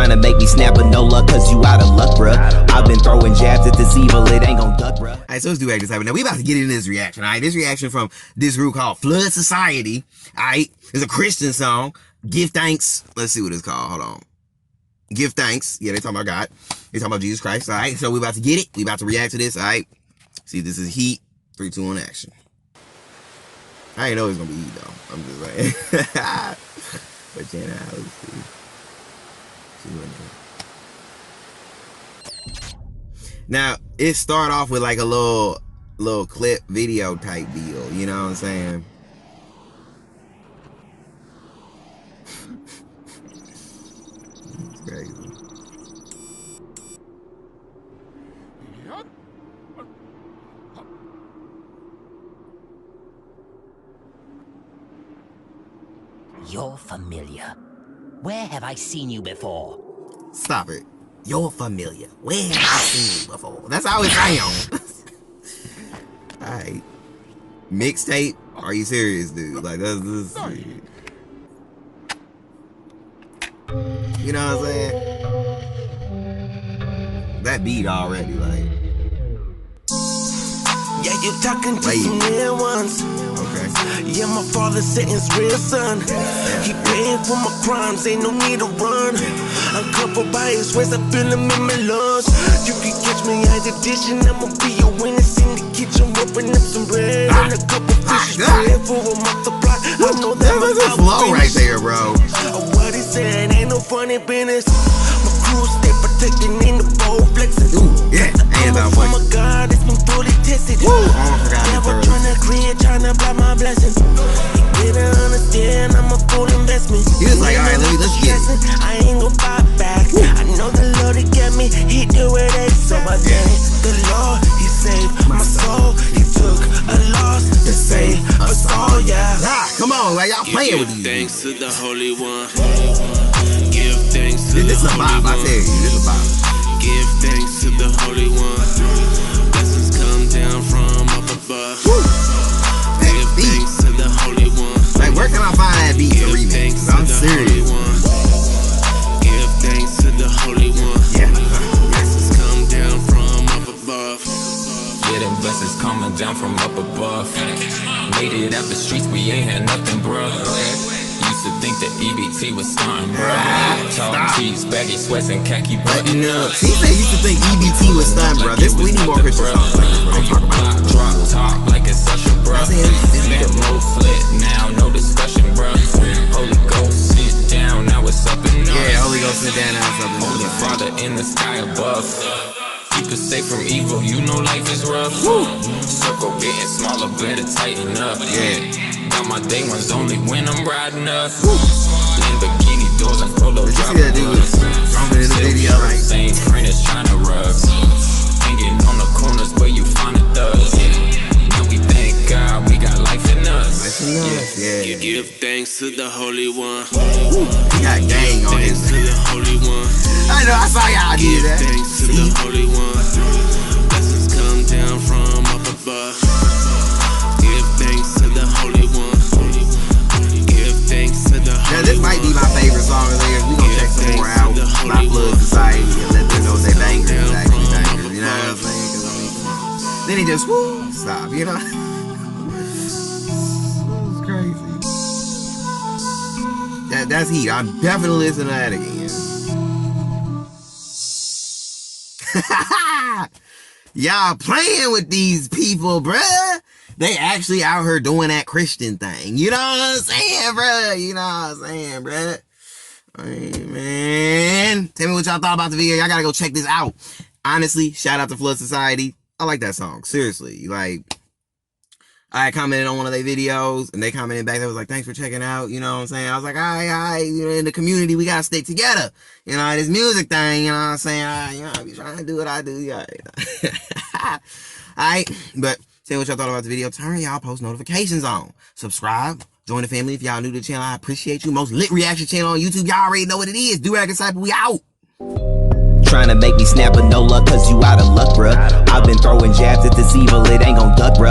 Trying to make me snap, but no luck, cause you out of luck, bruh. I've been throwing jabs at this evil, it ain't gon' duck, bruh. Alright, so let's do this type. Now we about to get into this reaction, alright? This reaction from this group called Flood Society, alright? It's a Christian song. Give thanks. Let's see what it's called. Hold on. Give thanks. Yeah, they talking about God. They talking about Jesus Christ, alright? So we about to get it. We about to react to this, alright? See, this is Heat. 3, 2, 1, action. I ain't know it's gonna be Heat, though. I'm just like... But yeah, now, let's see. Now it start off with like a little clip video type deal, you know what I'm saying? It's crazy. You're familiar. Where have I seen you before? Stop it. You're familiar. Where have I seen you before? That's how it sounds. Alright. Mixtape? Are you serious, dude? Like, that's this. You know what I'm saying? That beat already, like. Yeah, you talking to some real ones. Okay. Yeah, my father sentenced real son. He paying for my crimes, ain't no need to run. I'm covered by his waist, I feel him in my lungs. You can catch me at the dish and I'ma be your witness in the kitchen, whipping up some bread and a couple fishes bread for a multiply. I know that my a flow right there, bro. What he said ain't no funny business. My crew stay protecting in the bowl flexing. Ooh, yeah, ain't about what. Oh my God, it's been fully tested. Never tryna create, tryna block my blessings. You better understand, I'm a full investment. He was like, alright, let's get it. I ain't gon' fight back. I know the Lord, he got me, he do it ain't. So I thank the Lord, he saved my soul. He took a loss to save us all, yeah. Come on, like y'all playing with these. Thanks to the Holy One. Give thanks to the Holy One. This is a vibe, I tell you, this is a vibe. Give thanks to the Holy One. Blessings come down from up above. Give thanks to the Holy One. Like, where can I find that beat to remix? I'm serious. Give thanks to the Holy One. Yeah. Blessings come down from up above. Yeah, them blessings coming down from up above. Made it out the streets, we ain't had nothing, bruh. Used to think that EBT was starting, bruh. Tall cheese, baggy sweats, and khaki button ups. He said you used to think EBT was starting, bruh. This, we need more Christian songs like this, bro. I'm talking about it. Drop top like it's such a bruh. The mode flit now, no discussion, bruh. Holy Ghost, sit down, now it's up and up. Yeah, Holy Ghost, sit down, now it's up and up. Holy Father in the sky above. Keep us safe from evil, you know life is rough. Circle getting smaller, better tighten up. Yeah. Got my day ones only when I'm riding up. Lamborghini doors and polo drop. Did you see that dude jumping in the video like same print as China rugs. Hanging on the corners where you find the thugs. Now we thank God we got life in us. Yeah. Give thanks to the Holy One. He got gang on his. To the Holy One. I know, I saw y'all do that. Give thanks to the Holy One. Blessings come down from up above. Give thanks to the Holy One. Give thanks to the Holy One. Now this might be my favorite song of theirs. We gonna check some more out by Flood Society and let them know they bangers is actually bangers. You know what I'm saying? Cause I mean, come on. Then he just stop. You know? It's crazy. That's Heat. I'm definitely listening to that again. Y'all playing with these people, bruh. They actually out here doing that Christian thing. You know what I'm saying, bruh? You know what I'm saying, bruh? Hey, man. Tell me what y'all thought about the video. Y'all gotta go check this out. Honestly, shout out to Flood Society. I like that song. Seriously. Like, I had commented on one of their videos, and they commented back. They was like, thanks for checking out. You know what I'm saying? I was like, all right, you know, in the community, we gotta stick together. You know, this music thing, you know what I'm saying? You know, I be trying to do what I do. Yeah. All right, but tell me what y'all thought about the video. Turn y'all post notifications on. Subscribe. Join the family if y'all new to the channel. I appreciate you. Most lit reaction channel on YouTube. Y'all already know what it is. Do Rag Disciple. We out. Trying to make me snap, but no luck, cause you out of luck, bruh. I've been throwing jabs at this evil. It ain't gon' duck, bruh.